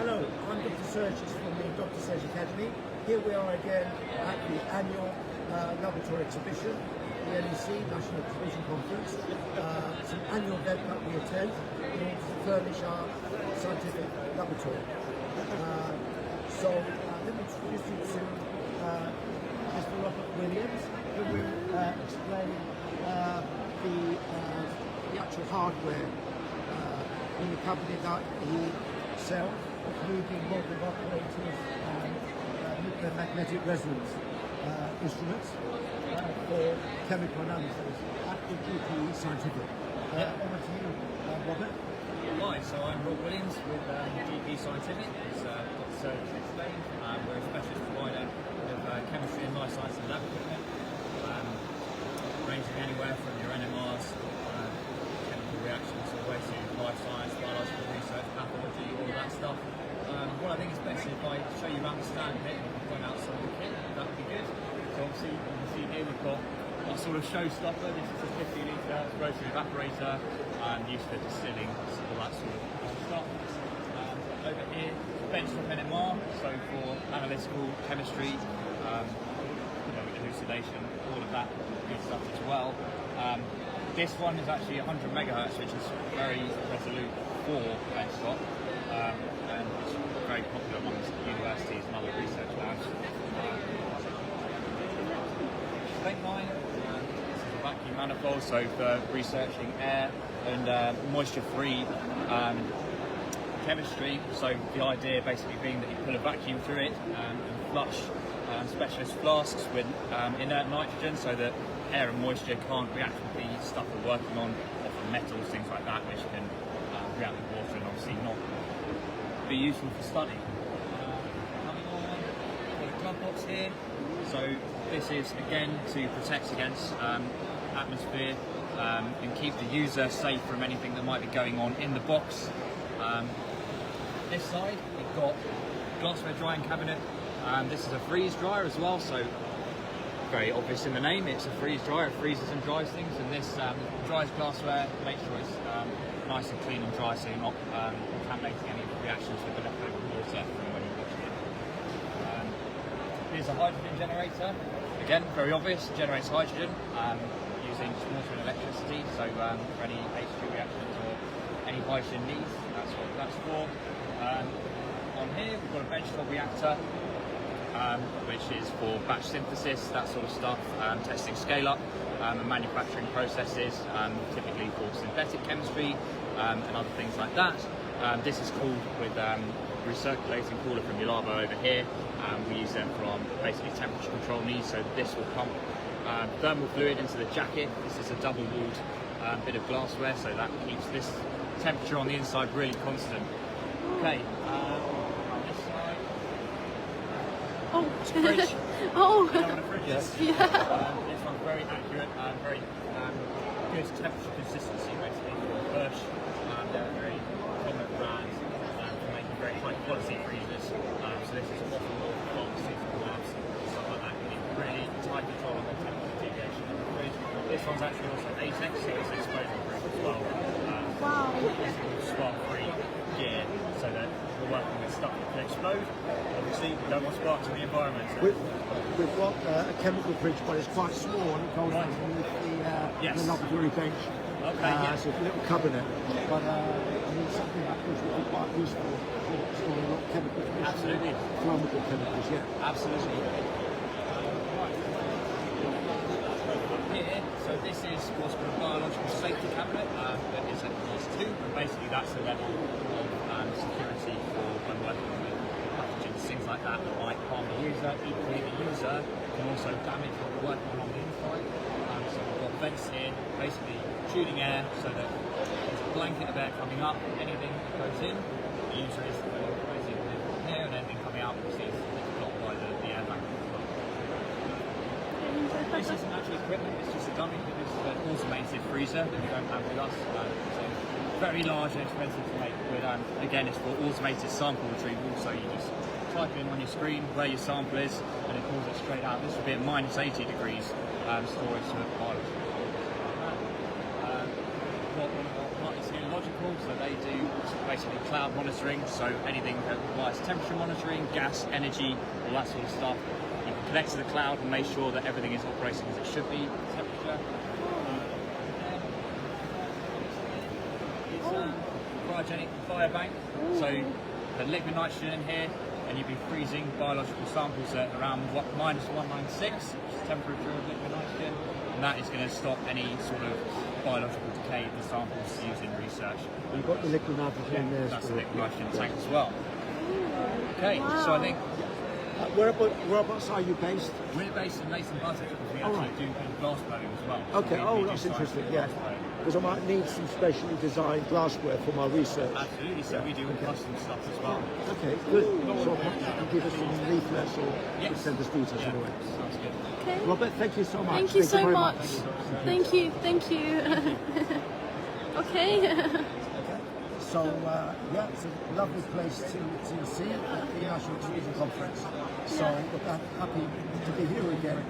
Hello, I'm Dr Sergis from the Dr Sergis Academy. Here we are again at the annual laboratory exhibition, the NEC, National Exhibition Conference. It's an annual event that we attend in order to furnish our scientific laboratory. Let me introduce you to Mr Robert Williams, who will explain the actual hardware in the company that he sells, including model operators and nuclear magnetic resonance instruments for chemical analysis at the GPE Scientific. Over to you, Robert. Hi, so I'm Rob Williams with GPE Scientific, as Dr Sergis explained. We're a specialist provider of chemistry and life sciences lab equipment, ranging anywhere from your NMRs, chemical reactions, all the way to life science, biological research, pathology, all of that stuff. What I think is best is if I show you around the stand here and point out some of the kit, that would be good. So obviously you can see here we've got our sort of showstopper. This is a 50 litre rotary evaporator, used for distilling, all that sort of stuff. Over here, benchtop NMR, so for analytical chemistry, elucidation, all of that good stuff as well. This one is actually 100 megahertz, which is very resolute for benchtop, and it's very popular amongst universities and other research labs. State line, this is a vacuum manifold, so for researching air and moisture-free chemistry. So the idea basically being that you put a vacuum through it and flush specialist flasks with inert nitrogen, so that air and moisture can't react with the stuff we're working on, often metals, things like that, which can react with water and obviously not be useful for study. Coming on, got a glove box here. So this is again to protect against atmosphere and keep the user safe from anything that might be going on in the box. This side, we've got glassware drying cabinet. This is a freeze dryer as well, so very obvious in the name, it's a freeze dryer, it freezes and dries things, and this dries glassware, makes sure it's nice and clean and dry, so you're not contaminating any reactions with the leftover water from when you're washing it. Here's a hydrogen generator, again very obvious, generates hydrogen using water and electricity, so for any H2 reactions or any hydrogen needs, that's what that's for. On here we've got a benchtop reactor, which is for batch synthesis, that sort of stuff, testing scale-up and manufacturing processes, typically for synthetic chemistry and other things like that. This is cooled with recirculating cooler from Yulava over here. We use them from basically temperature control needs, so this will pump thermal fluid into the jacket. This is a double-walled bit of glassware, so that keeps this temperature on the inside really constant. Okay. Oh, it's a fridge. Oh, You know what a fridge is? Yeah. This one's very accurate and very good temperature consistency, basically for Birch. They're a very prominent brand for making very high quality freezers. So this is often more for pharmaceutical labs, stuff like that. You need really tight control on the temperature deviation of the fridge. This one's actually also ATEX, so it's exposure proof as well. wow. This is spark-free gear, so that we're working with stuff that can explode. Obviously, we don't want sparks in the environment. So We've got a chemical fridge, but it's quite small and it goes underneath the laboratory bench. Okay, So it's a little cabinet. But I mean, something like this would be quite useful for storing a lot of chemicals. Absolutely. Flammable chemicals, yeah. Absolutely. Here, so this is what's called a biological safety cabinet that is at class 2, and basically that's the level of security for when working with pathogens, things like that that might harm the user. Equally, the user can also damage what we're working on the inside. So we've got vents here, basically shooting air so that there's a blanket of air coming up, anything that goes in, the user is basically here, and anything coming out, obviously, is blocked by the air vacuum as well. This isn't actually equipment, it's just a dummy. This is an automated freezer that we don't have with us. So very large and expensive to make, but again, it's for automated sample retrieval, so you just type in on your screen where your sample is and it pulls it straight out. This would be at minus 80 degrees storage for biology. What partners here, Logical, so they they do basically cloud monitoring, so anything that requires temperature monitoring, gas, energy, all that sort of stuff. You can connect to the cloud and make sure that everything is operating as it should be. Temperature. It's a cryogenic fire bank, so the liquid nitrogen in here, and you'd be freezing biological samples at around minus 196, which is the temperature of liquid nitrogen, and that is going to stop any sort of biological decay of the samples used in research. You've got the liquid nitrogen in there. That's the liquid nitrogen tank as well. Okay, Wow. so I think Whereabouts are you based? we're based in Mason Buzzard because we All actually right. do glass blowing as well. Okay, So we do that's scientific interesting, yeah. glass blowing. Because I might need some specially designed glassware for my research. Absolutely, so we do all custom stuff as well. Okay, good. So perhaps you can give us some leaflets or Yes. send us details Yeah, anyway. sounds good. Okay. Robert, thank you so much. Thank you so very much. Thank you. Thank you. Okay. So, yeah, it's a lovely place to see at the National Tourism Conference. So, we're happy to be here again.